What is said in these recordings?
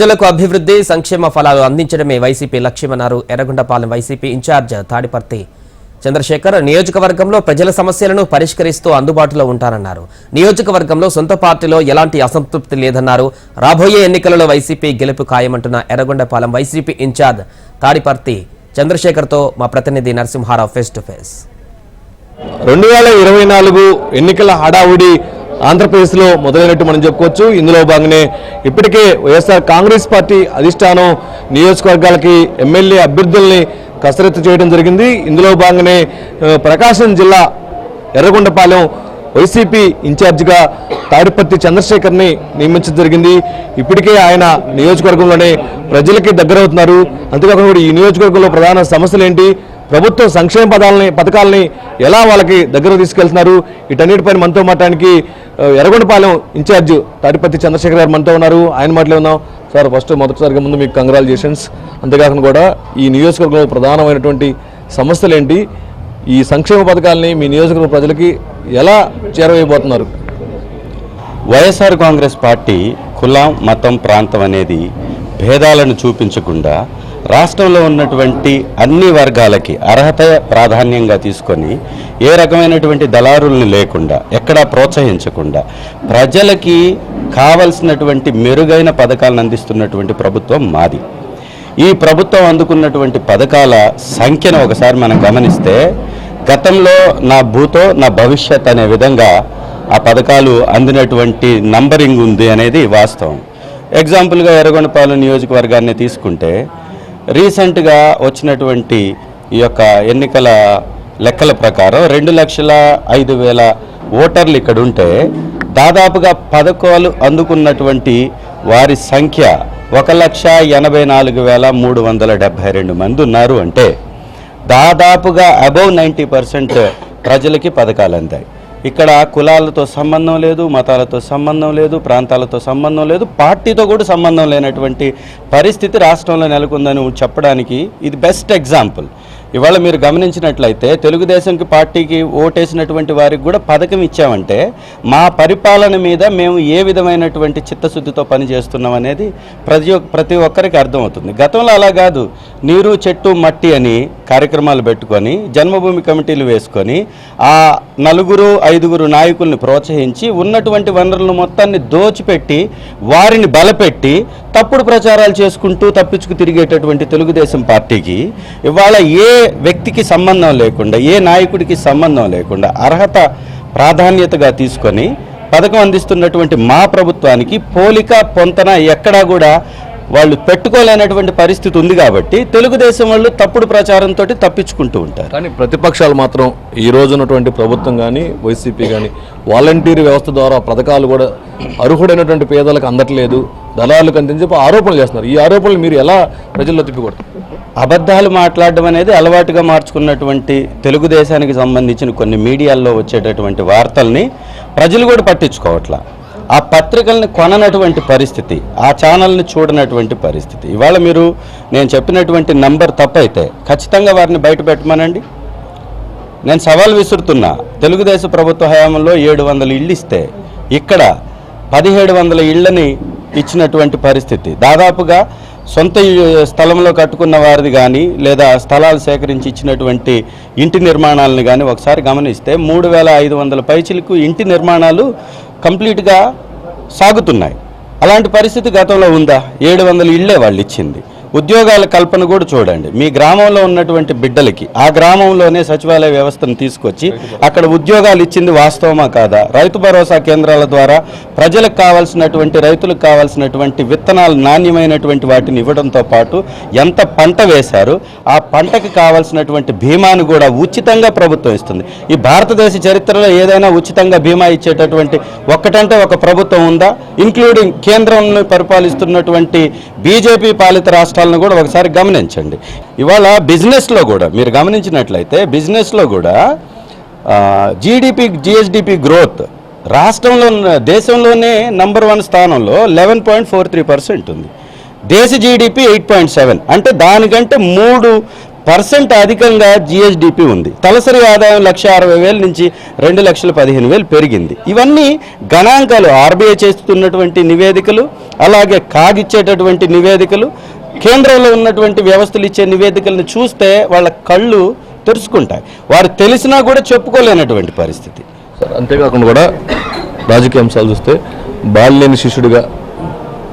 ప్రజలకు అభివృద్ధి సంక్షేమ ఫలాలు అందించడమే వైసీపీ లక్ష్యమన్నారు ఎర్రగొండపాలెం వైసీపీ ఇన్ఛార్జ్ తాడిపర్తి చంద్రశేఖర్. నియోజకవర్గంలో ప్రజల సమస్యలను పరిష్కరిస్తూ అందుబాటులో ఉంటారన్నారు. నియోజకవర్గంలో సొంత పార్టీలో ఎలాంటి అసంతృప్తి లేదన్నారు. రాబోయే ఎన్నికలలో వైసీపీ గెలుపు ఖాయమంటున్న ఎర్రగొండపాలెం వైసీపీ ఇన్ఛార్జ్ తాడిపర్తి చంద్రశేఖర్తో మా ప్రతినిధి నరసింహారావు ఫేస్ టు ఫేస్. 2024 ఎన్నికల హడావుడి ఆంధ్రప్రదేశ్లో మొదలైనట్టు మనం చెప్పుకోవచ్చు. ఇందులో భాగంగానే ఇప్పటికే వైఎస్ఆర్ కాంగ్రెస్ పార్టీ అధిష్టానం నియోజకవర్గాలకి ఎమ్మెల్యే అభ్యర్థుల్ని కసరత్తు చేయడం జరిగింది. ఇందులో భాగంగానే ప్రకాశం జిల్లా ఎర్రగొండపాలెం వైసీపీ ఇన్ఛార్జిగా తాడిపర్తి చంద్రశేఖర్ని నియమించడం జరిగింది. ఇప్పటికే ఆయన నియోజకవర్గంలోనే ప్రజలకి దగ్గరవుతున్నారు. అంతేకాకుండా ఈ నియోజకవర్గంలో ప్రధాన సమస్యలు ఏంటి, ప్రభుత్వ సంక్షేమ పథకాలని ఎలా వాళ్ళకి దగ్గర తీసుకెళ్తున్నారు, వీటన్నిటిపైన మనతో మాట్లాడడానికి ఎర్రగొండపాలెం ఇన్ఛార్జ్ తాడిపర్తి చంద్రశేఖర్ గారు మనతో ఉన్నారు. ఆయన మాటలే ఉన్నాం. సార్, ఫస్ట్ మొదటిసారిగా ముందు మీకు కంగ్రాచులేషన్స్. అంతేకాకుండా కూడా ఈ నియోజకవర్గంలో ప్రధానమైనటువంటి సమస్యలు ఏంటి, ఈ సంక్షేమ పథకాలని మీ నియోజకవర్గ ప్రజలకి ఎలా చేరవేయబోతున్నారు? వైఎస్ఆర్ కాంగ్రెస్ పార్టీ కులం, మతం, ప్రాంతం అనేది భేదాలను చూపించకుండా రాష్ట్రంలో ఉన్నటువంటి అన్ని వర్గాలకి అర్హత ప్రాధాన్యంగా తీసుకొని ఏ రకమైనటువంటి దళారుల్ని లేకుండా ఎక్కడా ప్రోత్సహించకుండా ప్రజలకి కావలసినటువంటి మెరుగైన పథకాలను అందిస్తున్నటువంటి ప్రభుత్వం మాది. ఈ ప్రభుత్వం అందుకున్నటువంటి పథకాల సంఖ్యను ఒకసారి మనం గమనిస్తే గతంలో నా భూతో నా భవిష్యత్ అనే విధంగా ఆ పథకాలు అందినటువంటి నంబరింగ్ ఉంది అనేది వాస్తవం. ఎగ్జాంపుల్గా ఎర్రగొండపాలెం నియోజకవర్గాన్ని తీసుకుంటే రీసెంట్గా వచ్చినటువంటి ఈ యొక్క ఎన్నికల లెక్కల ప్రకారం 2,05,000 ఓటర్లు ఇక్కడ ఉంటే దాదాపుగా పథకాలు అందుకున్నటువంటి వారి సంఖ్య 1,84,372 మంది ఉన్నారు. అంటే దాదాపుగా అబౌవ్ 90% ప్రజలకి పథకాలు అందాయి. ఇక్కడ కులాలతో సంబంధం లేదు, మతాలతో సంబంధం లేదు, ప్రాంతాలతో సంబంధం లేదు, పార్టీతో కూడా సంబంధం లేనటువంటి పరిస్థితి రాష్ట్రంలో నెలకొందని చెప్పడానికి ఇది బెస్ట్ ఎగ్జాంపుల్. ఇవాళ మీరు గమనించినట్లయితే తెలుగుదేశంకి పార్టీకి ఓటేసినటువంటి వారికి కూడా పథకం ఇచ్చామంటే మా పరిపాలన మీద మేము ఏ విధమైనటువంటి చిత్తశుద్ధితో పనిచేస్తున్నాం అనేది ప్రతి ఒక్కరికి అర్థమవుతుంది. గతంలో అలా కాదు, నీరు చెట్టు మట్టి అని కార్యక్రమాలు పెట్టుకొని జన్మభూమి కమిటీలు వేసుకొని ఆ 4-5 నాయకుల్ని ప్రోత్సహించి ఉన్నటువంటి వనరులను మొత్తాన్ని దోచిపెట్టి వారిని బలపెట్టి తప్పుడు ప్రచారాలు చేసుకుంటూ తప్పించుకు తిరిగేటటువంటి తెలుగుదేశం పార్టీకి ఇవాళ ఏ వ్యక్తికి సంబంధం లేకుండా, ఏ నాయకుడికి సంబంధం లేకుండా అర్హత ప్రాధాన్యతగా తీసుకొని పథకం అందిస్తున్నటువంటి మా ప్రభుత్వానికి పోలిక పొంతన ఎక్కడా కూడా వాళ్ళు పెట్టుకోలేనటువంటి పరిస్థితి ఉంది. కాబట్టి తెలుగుదేశం వాళ్ళు తప్పుడు ప్రచారంతో తప్పించుకుంటూ ఉంటారు. కానీ ప్రతిపక్షాలు మాత్రం ఈ రోజు ఉన్నటువంటి ప్రభుత్వం కానీ వైసీపీ కానీ వాలంటీర్ వ్యవస్థ ద్వారా పథకాలు కూడా అర్హుడైనటువంటి పేదలకు అందట్లేదు, దళాలకు అందని చెప్పి ఆరోపణలు చేస్తున్నారు. ఈ ఆరోపణలు మీరు ఎలా ప్రజల్లో తిప్పికొడతారు? అబద్ధాలు మాట్లాడడం అనేది అలవాటుగా మార్చుకున్నటువంటి తెలుగుదేశానికి సంబంధించిన కొన్ని మీడియాల్లో వచ్చేటటువంటి వార్తల్ని ప్రజలు కూడా పట్టించుకోవట్లా. ఆ పత్రికల్ని కొననటువంటి పరిస్థితి, ఆ ఛానల్ని చూడనటువంటి పరిస్థితి. ఇవాళ మీరు నేను చెప్పినటువంటి నంబర్ తప్పైతే ఖచ్చితంగా వారిని బయట పెట్టమనండి. నేను సవాల్ విసురుతున్నా. తెలుగుదేశం ప్రభుత్వ హయాంలో 700 ఇళ్ళు ఇస్తే ఇక్కడ 1700 ఇళ్ళని ఇచ్చినటువంటి పరిస్థితి. దాదాపుగా సొంత స్థలంలో కట్టుకున్న వారిది కానీ లేదా స్థలాలు సేకరించి ఇచ్చినటువంటి ఇంటి నిర్మాణాలను కానీ ఒకసారి గమనిస్తే 3,500 పైచిలకు ఇంటి నిర్మాణాలు కంప్లీట్గా సాగుతున్నాయి. అలాంటి పరిస్థితి గతంలో ఉందా? 700 ఇళ్లే వాళ్ళు ఇచ్చింది. ఉద్యోగాల కల్పన కూడా చూడండి. మీ గ్రామంలో ఉన్నటువంటి బిడ్డలకి ఆ గ్రామంలోనే సచివాలయ వ్యవస్థను తీసుకొచ్చి అక్కడ ఉద్యోగాలు ఇచ్చింది వాస్తవమా కాదా? రైతు భరోసా కేంద్రాల ద్వారా ప్రజలకు కావాల్సినటువంటి, రైతులకు కావాల్సినటువంటి విత్తనాలు నాణ్యమైనటువంటి వాటిని ఇవ్వడంతో పాటు ఎంత పంట వేశారు ఆ పంటకు కావాల్సినటువంటి బీమాను కూడా ఉచితంగా ప్రభుత్వం ఇస్తుంది. ఈ భారతదేశ చరిత్రలో ఏదైనా ఉచితంగా బీమా ఇచ్చేటటువంటి ఒక్కటంటే ఒక ప్రభుత్వం ఉందా? ఇంక్లూడింగ్ కేంద్రంలో పరిపాలిస్తున్నటువంటి బీజేపీ పాలిత రాష్ట్రాలను కూడా ఒకసారి గమనించండి. ఇవాళ బిజినెస్లో కూడా మీరు గమనించినట్లయితే బిజినెస్లో కూడా జిఎస్డిపి గ్రోత్ రాష్ట్రంలో దేశంలోనే నంబర్ 1 స్థానంలో 11.43% ఉంది. దేశ జీడిపి 8.7, అంటే దానికంటే 3 పర్సెంట్ అధికంగా జిఎస్డిపి ఉంది. తలసరి ఆదాయం 1,60,000 నుంచి 2,15,000 పెరిగింది. ఇవన్నీ గణాంకాలు, ఆర్బీఐ చేస్తున్నటువంటి నివేదికలు, అలాగే కాగిచ్చేటటువంటి నివేదికలు, కేంద్రంలో ఉన్నటువంటి వ్యవస్థలు ఇచ్చే నివేదికలను చూస్తే వాళ్ళ కళ్ళు తెరుచుకుంటాయి. వారు తెలిసినా కూడా చెప్పుకోలేనటువంటి పరిస్థితి. అంతేకాకుండా కూడా రాజకీయ అంశాలు చూస్తే బాలినేని శిష్యుడిగా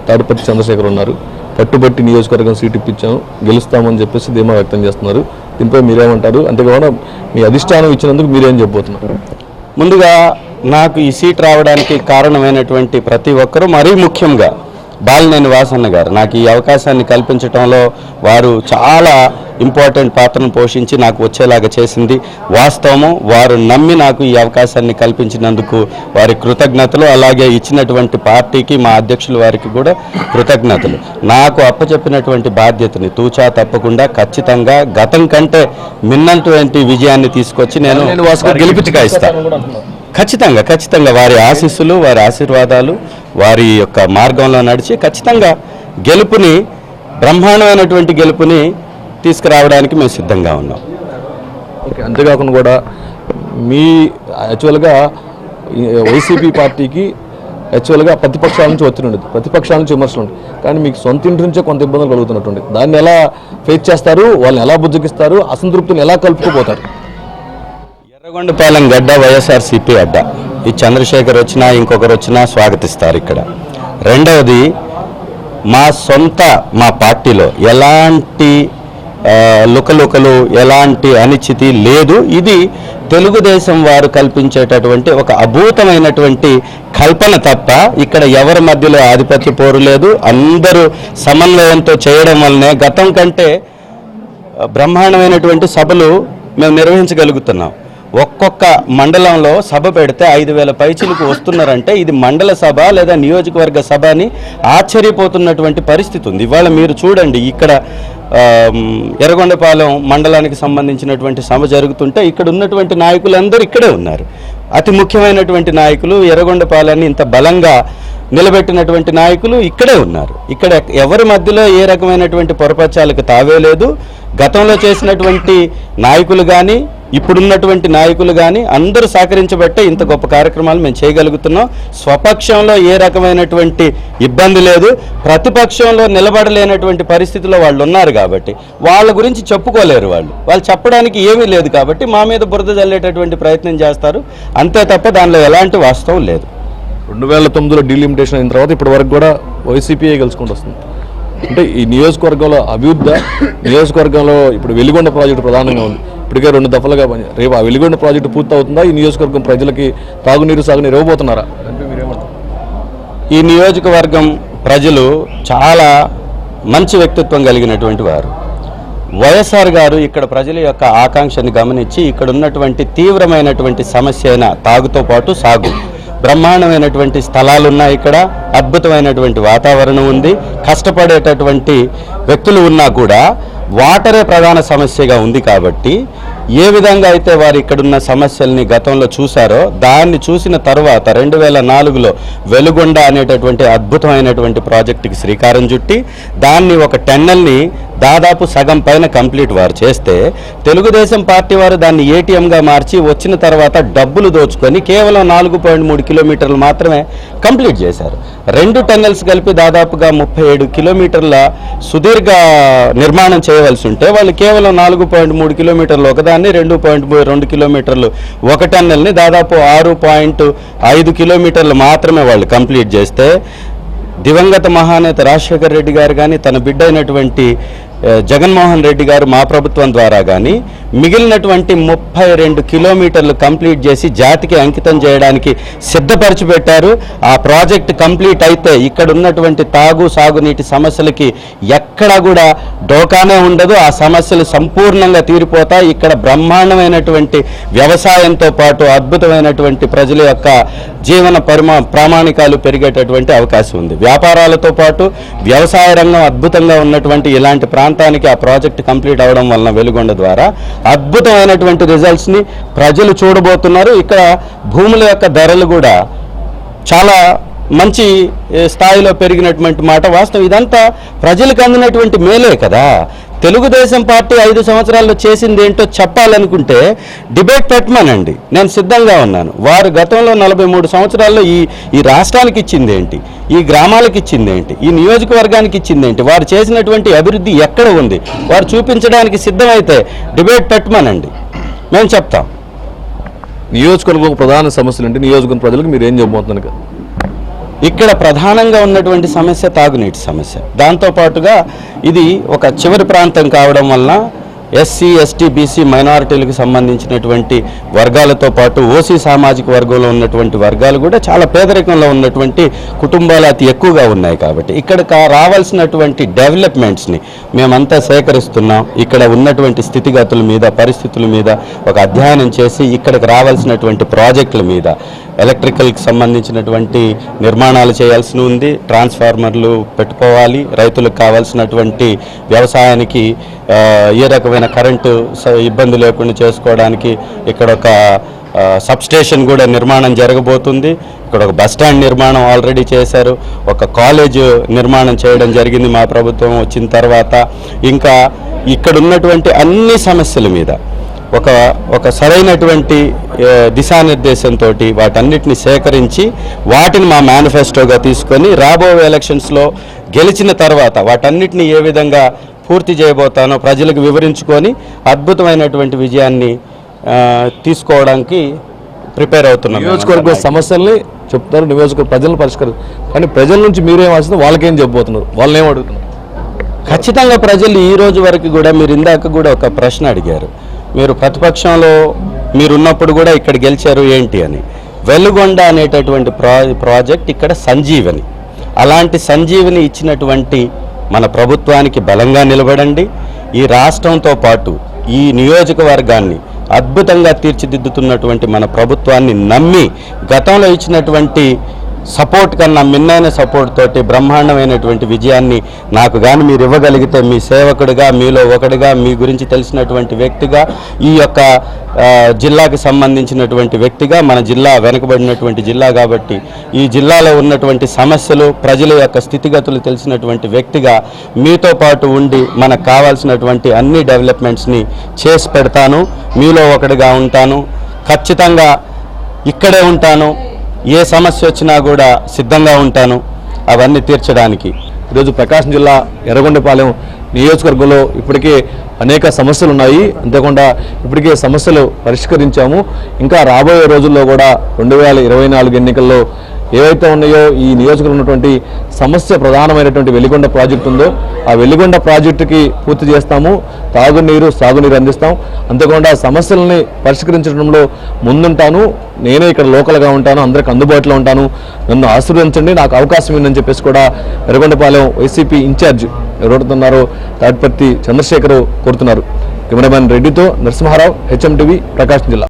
తాడిపత్రి చంద్రశేఖర్ ఉన్నారు. పట్టుబట్టి నియోజకవర్గం సీటు ఇప్పించాము, గెలుస్తామని చెప్పేసి ధీమా వ్యక్తం చేస్తున్నారు. దీనిపై మీరేమంటారు? అంతేకాకుండా మీ అధిష్టానం ఇచ్చినందుకు మీరేం చెప్పబోతున్నారు? ముందుగా నాకు ఈ సీట్ రావడానికి కారణమైనటువంటి ప్రతి ఒక్కరూ, మరీ ముఖ్యంగా బాలినేని వాసన్న గారు నాకు ఈ అవకాశాన్ని కల్పించడంలో వారు చాలా ఇంపార్టెంట్ పాత్రను పోషించి నాకు వచ్చేలాగా చేసింది వాస్తవము. వారు నమ్మి నాకు ఈ అవకాశాన్ని కల్పించినందుకు వారి కృతజ్ఞతలు. అలాగే ఇచ్చినటువంటి పార్టీకి, మా అధ్యక్షుల వారికి కూడా కృతజ్ఞతలు. నాకు అప్పచెప్పినటువంటి బాధ్యతని తూచా తప్పకుండా ఖచ్చితంగా గతం కంటే మిన్నటువంటి విజయాన్ని తీసుకొచ్చి నేను గెలిపించగా ఇస్తాను. ఖచ్చితంగా వారి ఆశీస్సులు, వారి ఆశీర్వాదాలు, వారి యొక్క మార్గంలో నడిచి ఖచ్చితంగా గెలుపుని, బ్రహ్మాండమైనటువంటి గెలుపుని తీసుకురావడానికి మేము సిద్ధంగా ఉన్నాం. ఓకే. అంతేకాకుండా కూడా మీ యాక్చువల్గా వైసీపీ పార్టీకి యాక్చువల్గా ప్రతిపక్షాల నుంచి ఒత్తిడి ఉండదు, ప్రతిపక్షాల నుంచి విమర్శలు ఉంటాయి. కానీ మీకు సొంత ఇంటి నుంచే కొంత ఇబ్బందులు కలుగుతున్నట్టుంది. దాన్ని ఎలా ఫేస్ చేస్తారు? వాళ్ళని ఎలా బుజ్జగిస్తారు? అసంతృప్తిని ఎలా కలుపుకోపోతారు? ఎర్రగొండపాలెం గడ్డ వైఎస్ఆర్సీపీ అడ్డ. ఈ చంద్రశేఖర్ వచ్చినా ఇంకొకరు వచ్చినా స్వాగతిస్తారు ఇక్కడ. రెండవది, మా పార్టీలో ఎలాంటి లుకలుకలు, ఎలాంటి అనిశ్చితి లేదు. ఇది తెలుగుదేశం వారు కల్పించేటటువంటి ఒక అభూతమైనటువంటి కల్పన తప్ప ఇక్కడ ఎవరి మధ్యలో ఆధిపత్య పోరు లేదు. అందరూ సమన్వయంతో చేయడం వల్లనే గతం కంటే బ్రహ్మాండమైనటువంటి సభలు మేము నిర్వహించగలుగుతున్నాం. ఒక్కొక్క మండలంలో సభ పెడితే 5,000 పైచిలకు వస్తున్నారంటే ఇది మండల సభ లేదా నియోజకవర్గ సభ అని ఆశ్చర్యపోతున్నటువంటి పరిస్థితి ఉంది. ఇవాళ మీరు చూడండి, ఇక్కడ ఎర్రగొండపాలెం మండలానికి సంబంధించినటువంటి సభ జరుగుతుంటే ఇక్కడ ఉన్నటువంటి నాయకులందరూ ఇక్కడే ఉన్నారు. అతి ముఖ్యమైనటువంటి నాయకులు, ఎర్రగొండపాలెన్ని ఇంత బలంగా నిలబెట్టినటువంటి నాయకులు ఇక్కడే ఉన్నారు. ఇక్కడ ఎవరి మధ్యలో ఏ రకమైనటువంటి పొరపచ్చాలకు తావే లేదు. గతంలో చేసినటువంటి నాయకులు కానీ, ఇప్పుడున్నటువంటి నాయకులు కానీ అందరూ సహకరించబట్టే ఇంత గొప్ప కార్యక్రమాలు మేము చేయగలుగుతున్నాం. స్వపక్షంలో ఏ రకమైనటువంటి ఇబ్బంది లేదు. ప్రతిపక్షంలో నిలబడలేనటువంటి పరిస్థితిలో వాళ్ళు ఉన్నారు కాబట్టి వాళ్ళ గురించి చెప్పుకోలేరు. వాళ్ళు చెప్పడానికి ఏమీ లేదు కాబట్టి మా మీద బురద జల్లేటటువంటి ప్రయత్నం చేస్తారు. అంతే తప్ప దానిలో ఎలాంటి వాస్తవం లేదు. 2009లో డీలిమిటేషన్ అయిన తర్వాత ఇప్పటి వరకు కూడా వైసీపీఏ గెలుచుకుంటూ వస్తుంది. అంటే ఈ నియోజకవర్గంలో అభివృద్ధి, నియోజకవర్గంలో ఇప్పుడు వెలిగొండ ప్రాజెక్టు ప్రధానంగా ఉంది. ఇప్పటికే 2 దఫలుగా రేపు ఆ వెలిగొండ ప్రాజెక్టు పూర్తి అవుతుందా? ఈ నియోజకవర్గం ప్రజలకి తాగునీరు, సాగునీరు ఇవ్వబోతున్నారా? ఈ నియోజకవర్గం ప్రజలు చాలా మంచి వ్యక్తిత్వం కలిగినటువంటి వారు. వైఎస్ఆర్ గారు ఇక్కడ ప్రజల యొక్క ఆకాంక్షని గమనించి ఇక్కడ ఉన్నటువంటి తీవ్రమైనటువంటి సమస్య అయిన తాగుతో పాటు సాగు, బ్రహ్మాండమైనటువంటి స్థలాలు ఉన్నాయి. ఇక్కడ అద్భుతమైనటువంటి వాతావరణం ఉంది. కష్టపడేటటువంటి వ్యక్తులు ఉన్నా కూడా వాటరే ప్రధాన సమస్యగా ఉంది కాబట్టి ఏ విధంగా అయితే వారు ఇక్కడున్న సమస్యల్ని గతంలో చూశారో దాన్ని చూసిన తర్వాత 2004లో వెలుగొండ అనేటటువంటి అద్భుతమైనటువంటి ప్రాజెక్టుకి శ్రీకారం చుట్టి దాన్ని ఒక టెన్నల్ని దాదాపు సగం పైన కంప్లీట్ వారు చేస్తే తెలుగుదేశం పార్టీ వారు దాన్ని ఏటీఎంగా మార్చి వచ్చిన తర్వాత డబ్బులు దోచుకొని కేవలం 4.3 కిలోమీటర్లు మాత్రమే కంప్లీట్ చేశారు. 2 టన్నెల్స్ కలిపి దాదాపుగా 37 కిలోమీటర్ల సుదీర్ఘ నిర్మాణం చేయవలసి ఉంటే వాళ్ళు కేవలం 4.3 కిలోమీటర్లు ఒకదాన్ని, 2.2 కిలోమీటర్లు ఒక టన్నెల్ని దాదాపు 6.5 కిలోమీటర్లు మాత్రమే వాళ్ళు కంప్లీట్ చేస్తే దివంగత మహానేత రాజశేఖర్ రెడ్డి గారు కానీ తన బిడ్డ అయినటువంటి జగన్మోహన్ రెడ్డి గారు మా ప్రభుత్వం ద్వారా కానీ మిగిలినటువంటి 32 కిలోమీటర్లు కంప్లీట్ చేసి జాతికి అంకితం చేయడానికి సిద్ధపరిచి పెట్టారు. ఆ ప్రాజెక్ట్ కంప్లీట్ అయితే ఇక్కడ ఉన్నటువంటి తాగు సాగునీటి సమస్యలకి ఎక్కడా కూడా డోకానే ఉండదు. ఆ సమస్యలు సంపూర్ణంగా తీరిపోతాయి. ఇక్కడ బ్రహ్మాండమైనటువంటి వ్యవసాయంతో పాటు అద్భుతమైనటువంటి ప్రజల యొక్క జీవన ప్రామాణికాలు పెరిగేటటువంటి అవకాశం ఉంది. వ్యాపారాలతో పాటు వ్యవసాయ రంగం అద్భుతంగా ఉన్నటువంటి ఇలాంటి ప్రాంతానికి ఆ ప్రాజెక్ట్ కంప్లీట్ అవడం వలన వెలుగొండ ద్వారా అద్భుతమైనటువంటి రిజల్ట్స్ని ప్రజలు చూడబోతున్నారు. ఇక్కడ భూముల యొక్క ధరలు కూడా చాలా మంచి స్థాయిలో పెరిగినటువంటి మాట వాస్తవం. ఇదంతా ప్రజలకు అందినటువంటి మేలే కదా. తెలుగుదేశం పార్టీ 5 సంవత్సరాల్లో చేసింది ఏంటో చెప్పాలనుకుంటే డిబేట్ పెట్టమనండి, నేను సిద్ధంగా ఉన్నాను. వారు గతంలో 43 సంవత్సరాల్లో ఈ రాష్ట్రానికి ఇచ్చింది ఏంటి, ఈ గ్రామాలకు ఇచ్చింది ఏంటి, ఈ నియోజకవర్గానికి ఇచ్చింది ఏంటి, వారు చేసినటువంటి అభివృద్ధి ఎక్కడ ఉంది, వారు చూపించడానికి సిద్ధమైతే డిబేట్ పెట్టమనండి, మేము చెప్తాం. నియోజకవర్గం ప్రధాన సమస్యలు అంటే నియోజకవర్గం ప్రజలకు మీరు ఏం చెప్పబోతున్నారు కదా? ఇక్కడ ప్రధానంగా ఉన్నటువంటి సమస్య తాగునీటి సమస్య. దాంతోపాటుగా ఇది ఒక చివరి ప్రాంతం కావడం వలన ఎస్సీ, ఎస్టీ, బీసీ మైనారిటీలకు సంబంధించినటువంటి వర్గాలతో పాటు ఓసీ సామాజిక వర్గంలో ఉన్నటువంటి వర్గాలు కూడా చాలా పేదరికంలో ఉన్నటువంటి కుటుంబాలు అతి ఎక్కువగా ఉన్నాయి. కాబట్టి ఇక్కడ రావాల్సినటువంటి డెవలప్మెంట్స్ని మేమంతా సేకరిస్తున్నాం. ఇక్కడ ఉన్నటువంటి స్థితిగతుల మీద, పరిస్థితుల మీద ఒక అధ్యయనం చేసి ఇక్కడికి రావాల్సినటువంటి ప్రాజెక్టుల మీద, ఎలక్ట్రికల్కి సంబంధించినటువంటి నిర్మాణాలు చేయాల్సి ఉంది, ట్రాన్స్ఫార్మర్లు పెట్టుకోవాలి, రైతులకు కావాల్సినటువంటి వ్యవసాయానికి ఏ రకమైన కరెంటు ఇబ్బంది లేకుండా చేసుకోవడానికి ఇక్కడ ఒక సబ్స్టేషన్ కూడా నిర్మాణం జరగబోతుంది. ఇక్కడ ఒక బస్టాండ్ నిర్మాణం ఆల్రెడీ చేశారు, ఒక కాలేజ్ నిర్మాణం చేయడం జరిగింది మా ప్రభుత్వం వచ్చిన తర్వాత. ఇంకా ఇక్కడ ఉన్నటువంటి అన్ని సమస్యల మీద ఒక సరైనటువంటి దిశానిర్దేశంతో వాటన్నిటిని సేకరించి వాటిని మా మేనిఫెస్టోగా తీసుకొని రాబోయే ఎలక్షన్స్లో గెలిచిన తర్వాత వాటన్నిటిని ఏ విధంగా పూర్తి చేయబోతానో ప్రజలకు వివరించుకొని అద్భుతమైనటువంటి విజయాన్ని తీసుకోవడానికి ప్రిపేర్ అవుతున్నాం. నియోజకవర్గ సమస్యల్ని చెప్తారు, నియోజకవర్గ ప్రజలను పరిష్కరిస్తారు, కానీ ప్రజల నుంచి మీరేం ఆశిస్తారు, వాళ్ళకేం చెప్పబోతున్నారు, వాళ్ళని ఏం అడుగుతున్నారు? ఖచ్చితంగా ప్రజలు ఈ రోజు వరకు కూడా, మీరు ఇందాక కూడా ఒక ప్రశ్న అడిగారు, మీరు ప్రతిపక్షంలో మీరున్నప్పుడు కూడా ఇక్కడ గెలిచారు ఏంటి అని. వెలుగొండ అనేటటువంటి ప్రాజెక్ట్ ఇక్కడ సంజీవని, అలాంటి సంజీవని ఇచ్చినటువంటి మన ప్రభుత్వానికి బలంగా నిలబడండి. ఈ రాష్ట్రంతో పాటు ఈ నియోజకవర్గాన్ని అద్భుతంగా తీర్చిదిద్దుతున్నటువంటి మన ప్రభుత్వాన్ని నమ్మి గతంలో ఇచ్చినటువంటి సపోర్ట్ కన్నా మిన్నైన సపోర్ట్ తోటి బ్రహ్మాండమైనటువంటి విజయాన్ని నాకు కానీ మీరు ఇవ్వగలిగితే, మీ సేవకుడిగా, మీలో ఒకటిగా, మీ గురించి తెలిసినటువంటి వ్యక్తిగా, ఈ యొక్క జిల్లాకి సంబంధించినటువంటి వ్యక్తిగా, మన జిల్లా వెనుకబడినటువంటి జిల్లా కాబట్టి ఈ జిల్లాలో ఉన్నటువంటి సమస్యలు, ప్రజల యొక్క స్థితిగతులు తెలిసినటువంటి వ్యక్తిగా మీతో పాటు ఉండి మనకు కావాల్సినటువంటి అన్ని డెవలప్మెంట్స్ని చేసి పెడతాను. మీలో ఒకటిగా ఉంటాను, ఖచ్చితంగా ఇక్కడే ఉంటాను, ఏ సమస్య వచ్చినా కూడా సిద్ధంగా ఉంటాను అవన్నీ తీర్చడానికి. ఈరోజు ప్రకాశం జిల్లా ఎర్రగొండపాలెం నియోజకవర్గంలో ఇప్పటికే అనేక సమస్యలు ఉన్నాయి. అంతేకాకుండా ఇప్పటికే సమస్యలు పరిష్కరించాము. ఇంకా రాబోయే రోజుల్లో కూడా 2024 ఎన్నికల్లో ఏవైతే ఉన్నాయో ఈ నియోజకవర్గంలో ఉన్నటువంటి సమస్య ప్రధానమైనటువంటి వెలిగొండ ప్రాజెక్టు ఉందో ఆ వెలిగొండ ప్రాజెక్టుకి పూర్తి చేస్తాము. తాగునీరు, సాగునీరు అందిస్తాం. అంతేకాకుండా సమస్యలని పరిష్కరించడంలో ముందుంటాను. నేనే ఇక్కడ లోకల్గా ఉంటాను, అందరికి అందుబాటులో ఉంటాను, నన్ను ఆశీర్వదించండి, నాకు అవకాశం ఉందని చెప్పేసి కూడా ఎర్రగొండపాలెం వైసీపీ ఇన్ఛార్జ్ ఎవరుతున్నారో తాడిపర్తి చంద్రశేఖర్ కోరుతున్నారు. కెమెరామెన్ రెడ్డితో నరసింహారావు, హెచ్ఎం టీవీ, ప్రకాశం జిల్లా.